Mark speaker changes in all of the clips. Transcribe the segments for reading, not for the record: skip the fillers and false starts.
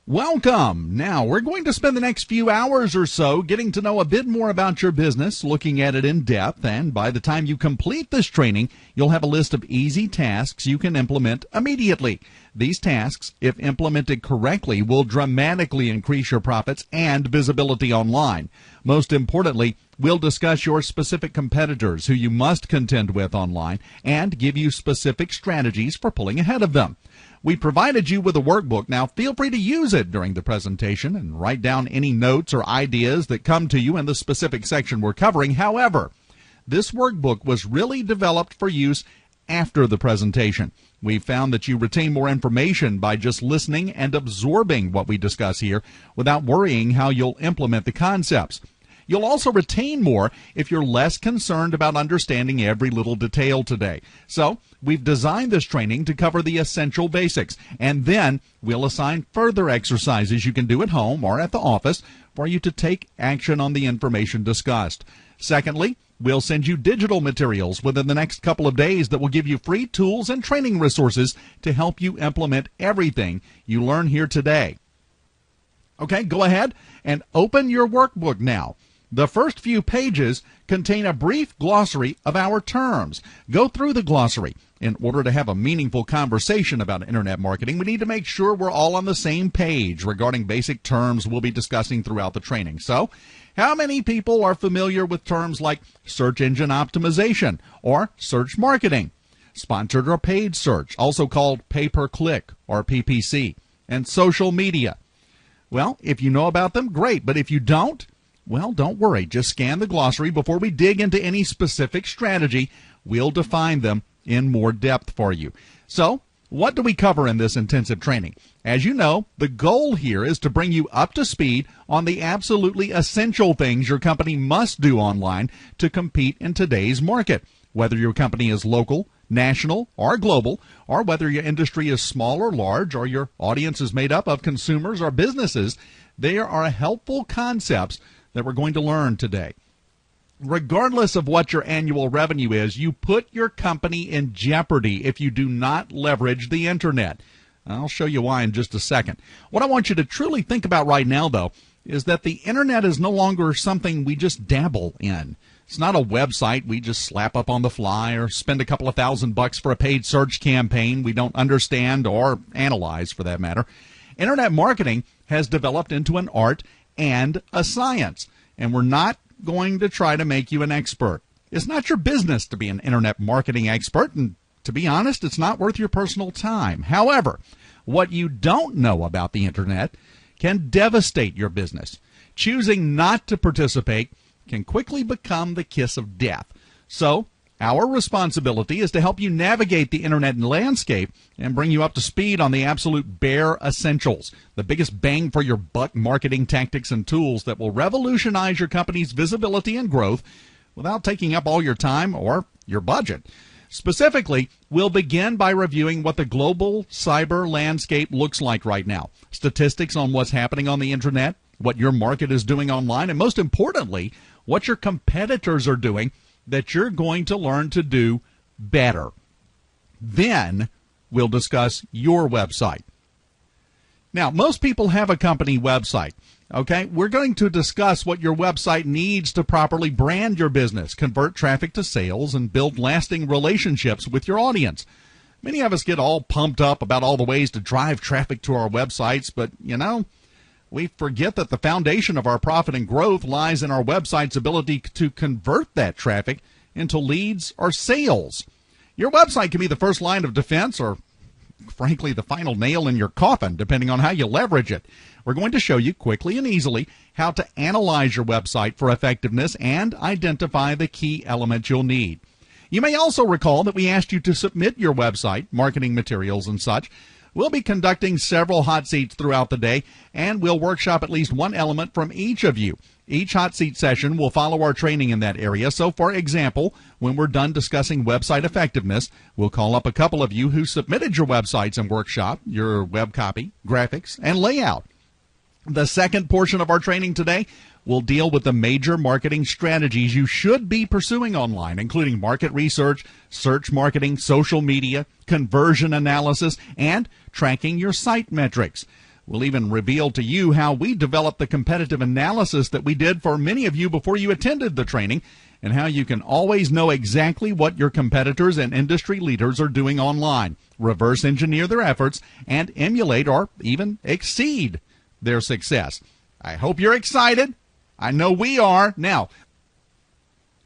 Speaker 1: Welcome. Now, we're going to spend the next few hours or so getting to know a bit more about your business, looking at it in depth, and by the time you complete this training, you'll have a list of easy tasks you can implement immediately. These tasks, if implemented correctly, will dramatically increase your profits and visibility online. Most importantly, we'll discuss your specific competitors who you must contend with online and give you specific strategies for pulling ahead of them. We provided you with a workbook. Now, feel free to use it during the presentation and write down any notes or ideas that come to you in the specific section we're covering. However, this workbook was really developed for use after the presentation. We found that you retain more information by just listening and absorbing what we discuss here without worrying how you'll implement the concepts. You'll also retain more if you're less concerned about understanding every little detail today. So, we've designed this training to cover the essential basics, and then we'll assign further exercises you can do at home or at the office for you to take action on the information discussed. Secondly, we'll send you digital materials within the next couple of days that will give you free tools and training resources to help you implement everything you learn here today. Okay, go ahead and open your workbook now. The first few pages contain a brief glossary of our terms. Go through the glossary. In order to have a meaningful conversation about internet marketing, we need to make sure we're all on the same page regarding basic terms we'll be discussing throughout the training. So, how many people are familiar with terms like search engine optimization or search marketing, sponsored or paid search, also called pay-per-click or PPC, and social media? Well, if you know about them, great. But if you don't, well, don't worry. Just scan the glossary before we dig into any specific strategy. We'll define them in more depth for you. So, what do we cover in this intensive training? As you know, the goal here is to bring you up to speed on the absolutely essential things your company must do online to compete in today's market. Whether your company is local, national, or global, or whether your industry is small or large, or your audience is made up of consumers or businesses, there are helpful concepts that we're going to learn today. Regardless of what your annual revenue is, you put your company in jeopardy if you do not leverage the internet. I'll show you why in just a second. What I want you to truly think about right now, though, is that the internet is no longer something we just dabble in. It's not a website we just slap up on the fly or spend a couple of $1,000 for a paid search campaign we don't understand or analyze, for that matter. Internet marketing has developed into an art and a science, and we're not going to try to make you an expert. It's not your business to be an internet marketing expert, and to be honest, it's not worth your personal time. However, what you don't know about the internet can devastate your business. Choosing not to participate can quickly become the kiss of death. So, our responsibility is to help you navigate the internet landscape and bring you up to speed on the absolute bare essentials, the biggest bang for your buck marketing tactics and tools that will revolutionize your company's visibility and growth without taking up all your time or your budget. Specifically, we'll begin by reviewing what the global cyber landscape looks like right now, statistics on what's happening on the internet, what your market is doing online, and most importantly, what your competitors are doing that you're going to learn to do better. Then we'll discuss your website. Now, most people have a company website. Okay, we're going to discuss what your website needs to properly brand your business, convert traffic to sales, and build lasting relationships with your audience. Many of us get all pumped up about all the ways to drive traffic to our websites, but, we forget that the foundation of our profit and growth lies in our website's ability to convert that traffic into leads or sales. Your website can be the first line of defense or, frankly, the final nail in your coffin, depending on how you leverage it. We're going to show you quickly and easily how to analyze your website for effectiveness and identify the key elements you'll need. You may also recall that we asked you to submit your website, marketing materials, and such. We'll be conducting several hot seats throughout the day, and we'll workshop at least one element from each of you. Each hot seat session will follow our training in that area. So, for example, when we're done discussing website effectiveness, we'll call up a couple of you who submitted your websites and workshop, your web copy, graphics, and layout. The second portion of our training today will deal with the major marketing strategies you should be pursuing online, including market research, search marketing, social media, conversion analysis, and tracking your site metrics. We'll even reveal to you how we developed the competitive analysis that we did for many of you before you attended the training, and how you can always know exactly what your competitors and industry leaders are doing online, reverse engineer their efforts, and emulate or even exceed their success. I hope you're excited. I know we are. Now,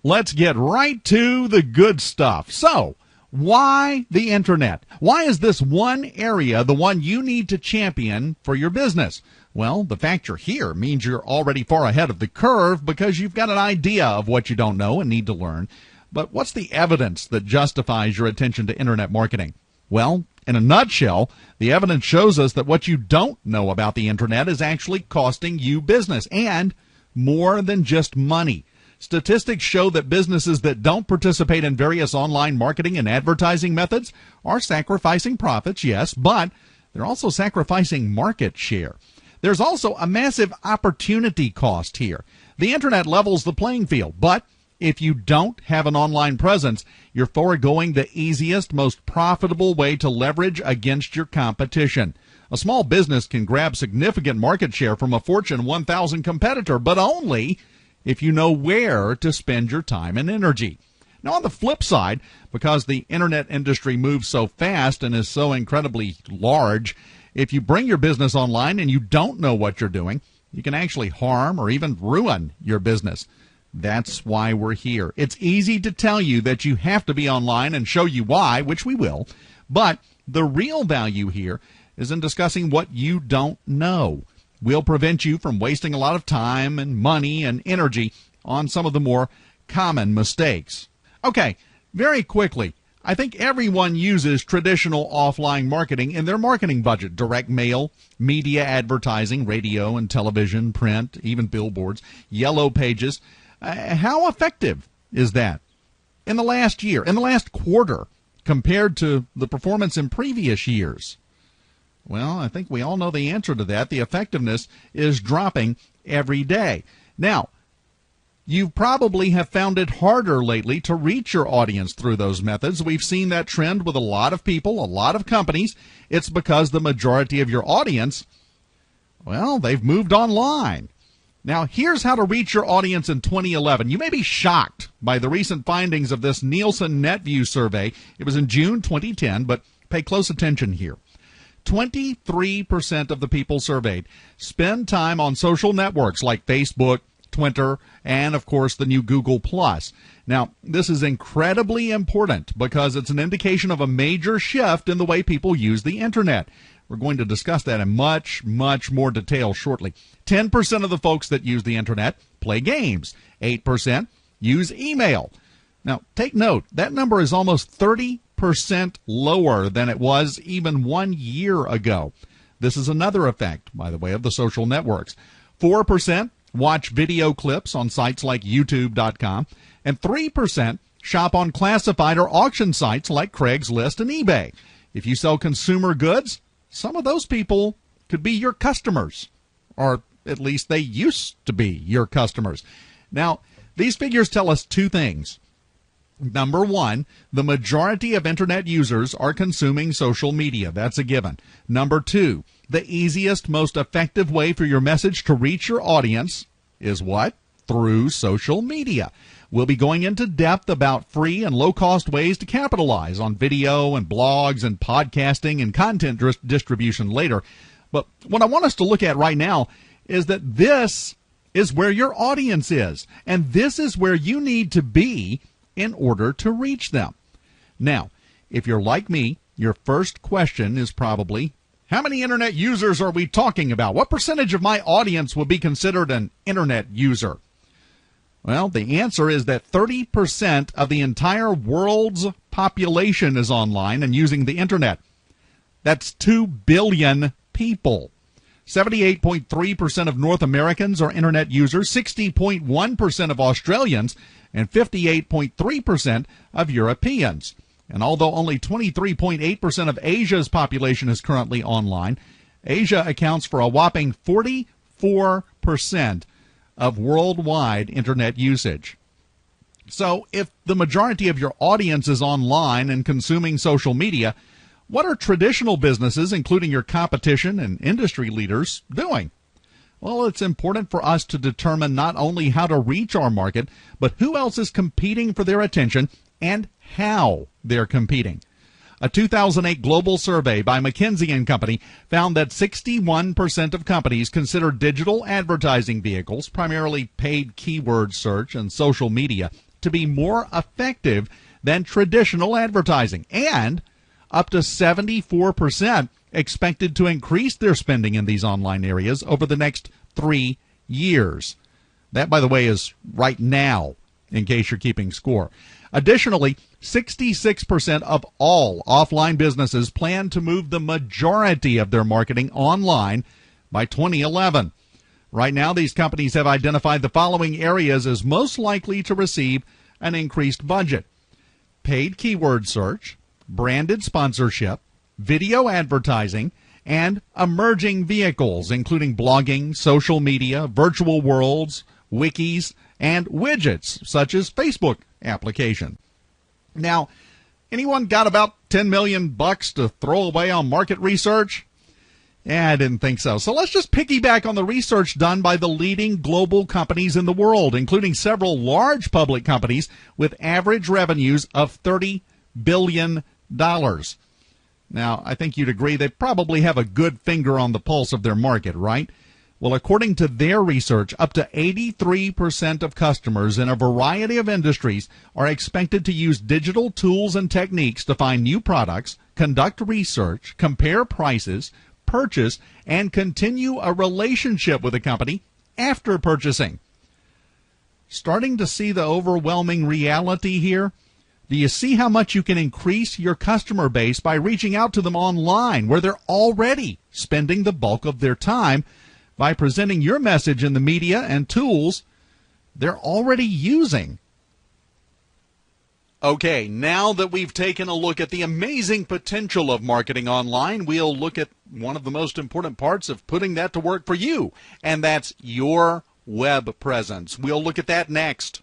Speaker 1: let's get right to the good stuff. So, why the internet? Why is this one area the one you need to champion for your business? Well, the fact you're here means you're already far ahead of the curve because you've got an idea of what you don't know and need to learn. But what's the evidence that justifies your attention to internet marketing? Well, in a nutshell, the evidence shows us that what you don't know about the internet is actually costing you business, and more than just money. Statistics show that businesses that don't participate in various online marketing and advertising methods are sacrificing profits, yes, but they're also sacrificing market share. There's also a massive opportunity cost here. The internet levels the playing field, but if you don't have an online presence, you're foregoing the easiest, most profitable way to leverage against your competition. A small business can grab significant market share from a Fortune 1000 competitor, but only if you know where to spend your time and energy. Now, on the flip side, because the internet industry moves so fast and is so incredibly large, if you bring your business online and you don't know what you're doing, you can actually harm or even ruin your business. That's why we're here. It's easy to tell you that you have to be online and show you why, which we will, but the real value here is in discussing what you don't know. We'll prevent you from wasting a lot of time and money and energy on some of the more common mistakes. Okay, very quickly, I think everyone uses traditional offline marketing in their marketing budget: direct mail, media advertising, radio and television, print, even billboards, yellow pages. How effective is that in the last year, in the last quarter, compared to the performance in previous years? Well, I think we all know the answer to that. The effectiveness is dropping every day. Now, you probably have found it harder lately to reach your audience through those methods. We've seen that trend with a lot of people, a lot of companies. It's because the majority of your audience, well, they've moved online. Now, here's how to reach your audience in 2011. You may be shocked by the recent findings of this Nielsen NetView survey. It was in June 2010, but pay close attention here. 23% of the people surveyed spend time on social networks like Facebook, Twitter, and, of course, the new Google+. Now, this is incredibly important because it's an indication of a major shift in the way people use the internet. We're going to discuss that in much, much more detail shortly. 10% of the folks that use the internet play games. 8% use email. Now, take note, that number is almost 30% lower than it was even 1 year ago. This is another effect, by the way, of the social networks. 4% watch video clips on sites like YouTube.com, and 3% shop on classified or auction sites like Craigslist and eBay. If you sell consumer goods, some of those people could be your customers, or at least they used to be your customers. Now, these figures tell us two things. Number one, the majority of internet users are consuming social media. That's a given. Number two, the easiest, most effective way for your message to reach your audience is what? Through social media. We'll be going into depth about free and low-cost ways to capitalize on video and blogs and podcasting and content distribution later. But what I want us to look at right now is that this is where your audience is, and this is where you need to be in order to reach them. Now, if you're like me, your first question is probably, how many internet users are we talking about? What percentage of my audience would be considered an internet user? Well, the answer is that 30% of the entire world's population is online and using the internet. That's 2 billion people. 78.3% of North Americans are internet users, 60.1% of Australians, and 58.3% of Europeans. And although only 23.8% of Asia's population is currently online, Asia accounts for a whopping 44% of worldwide internet usage. So if the majority of your audience is online and consuming social media, What are traditional businesses, including your competition and industry leaders, doing? Well, it's important for us to determine not only how to reach our market, but who else is competing for their attention and how they're competing. A 2008 global survey by McKinsey & Company found that 61% of companies consider digital advertising vehicles, primarily paid keyword search and social media, to be more effective than traditional advertising, and up to 74% expected to increase their spending in these online areas over the next 3 years. That, by the way, is right now, in case you're keeping score. Additionally, 66% of all offline businesses plan to move the majority of their marketing online by 2011. Right now, these companies have identified the following areas as most likely to receive an increased budget: paid keyword search, branded sponsorship, video advertising, and emerging vehicles, including blogging, social media, virtual worlds, wikis, and widgets, such as Facebook application. Now, anyone got about $10 million to throw away on market research? Yeah, I didn't think so. So let's just piggyback on the research done by the leading global companies in the world, including several large public companies with average revenues of $30 billion. Now, I think you'd agree they probably have a good finger on the pulse of their market, right? Well, according to their research, up to 83% of customers in a variety of industries are expected to use digital tools and techniques to find new products, conduct research, compare prices, purchase, and continue a relationship with a company after purchasing. Starting to see the overwhelming reality here? Do you see how much you can increase your customer base by reaching out to them online, where they're already spending the bulk of their time, by presenting your message in the media and tools they're already using? Okay, now that we've taken a look at the amazing potential of marketing online, we'll look at one of the most important parts of putting that to work for you, and that's your web presence. We'll look at that next.